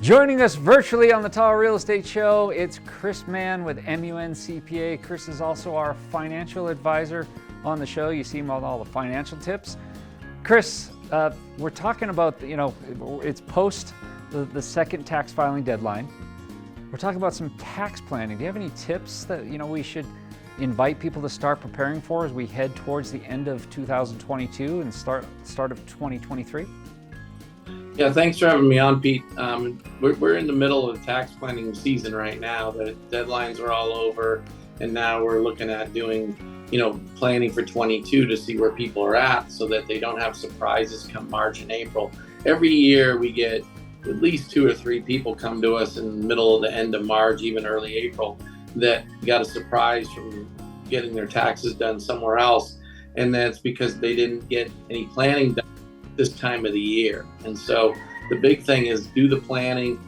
Joining us virtually on the Tahoe Real Estate Show, it's Chris Mann with MUN CPA. Chris is also our financial advisor on the show. You see him on all the financial tips. Chris, we're talking about, it's post the second tax filing deadline. We're talking about some tax planning. Do you have any tips that we should invite people to start preparing for as we head towards the end of 2022 and start of 2023? Yeah, thanks for having me on, Pete. We're in the middle of the tax planning season right now. The deadlines are all over, and now we're looking at doing, planning for 22 to see where people are at so that they don't have surprises come March and April. Every year we get at least 2 or 3 people come to us in the middle of the end of March, even early April, that got a surprise from getting their taxes done somewhere else. And that's because they didn't get any planning done this time of the year. And so the big thing is do the planning,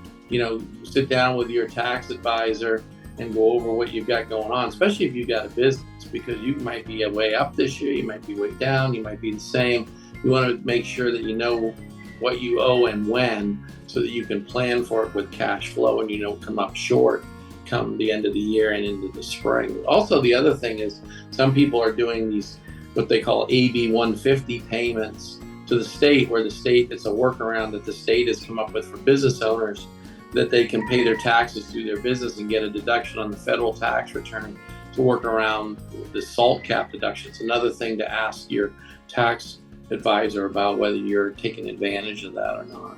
sit down with your tax advisor and go over what you've got going on, especially if you've got a business, because you might be way up this year, you might be way down, you might be the same. You want to make sure that you know what you owe and when, so that you can plan for it with cash flow and you don't come up short come the end of the year and into the spring. Also, the other thing is some people are doing these, what they call AB 150 payments to the state, where the state, it's a workaround that the state has come up with for business owners, that they can pay their taxes through their business and get a deduction on the federal tax return to work around the SALT cap deduction. It's another thing to ask your tax advisor about whether you're taking advantage of that or not.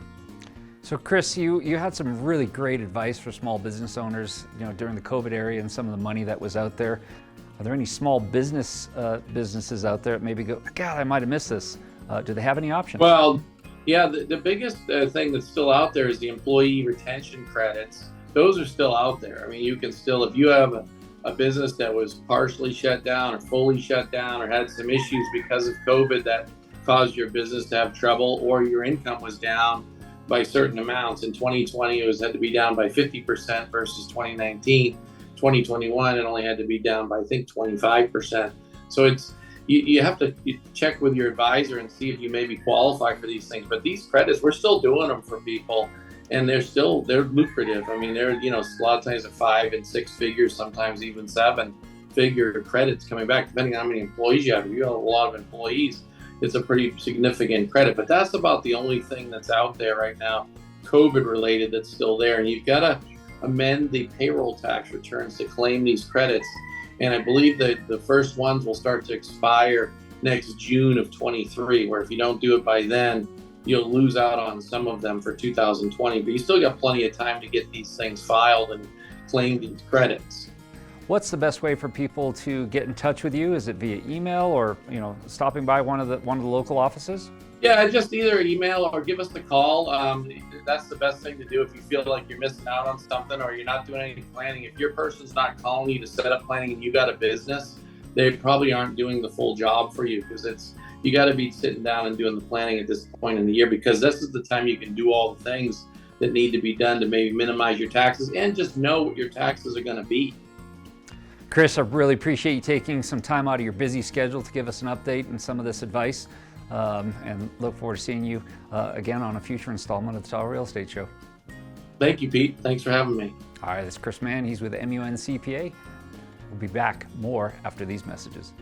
So Chris, you had some really great advice for small business owners, during the COVID era and some of the money that was out there. Are there any small businesses out there that maybe go, God, I might have missed this? Do they have any options? Well, yeah, the biggest thing that's still out there is the employee retention credits. Those are still out there. I mean, you can still, if you have a business that was partially shut down or fully shut down or had some issues because of COVID that caused your business to have trouble, or your income was down by certain amounts. In 2020, it had to be down by 50% versus 2019. 2021, it only had to be down by, I think, 25%. So you have to check with your advisor and see if you maybe qualify for these things. But these credits, we're still doing them for people, and they're lucrative. I mean, they're, a lot of times 5 and 6 figures, sometimes even 7-figure credits coming back, depending on how many employees you have. If you have a lot of employees, it's a pretty significant credit. But that's about the only thing that's out there right now, COVID related, that's still there. And you've got to amend the payroll tax returns to claim these credits. And I believe that the first ones will start to expire next June of 23, where if you don't do it by then, you'll lose out on some of them for 2020. But you still got plenty of time to get these things filed and claim these credits. What's the best way for people to get in touch with you? Is it via email or stopping by one of the local offices? Yeah, just either email or give us the call. That's the best thing to do if you feel like you're missing out on something or you're not doing any planning. If your person's not calling you to set up planning and you got a business, they probably aren't doing the full job for you, because you got to be sitting down and doing the planning at this point in the year, because this is the time you can do all the things that need to be done to maybe minimize your taxes and just know what your taxes are going to be. Chris, I really appreciate you taking some time out of your busy schedule to give us an update and some of this advice. And look forward to seeing you again on a future installment of the Tahoe Real Estate Show. Thank you, Pete. Thanks for having me. All right, this is Chris Mann. He's with MUN CPA. We'll be back more after these messages.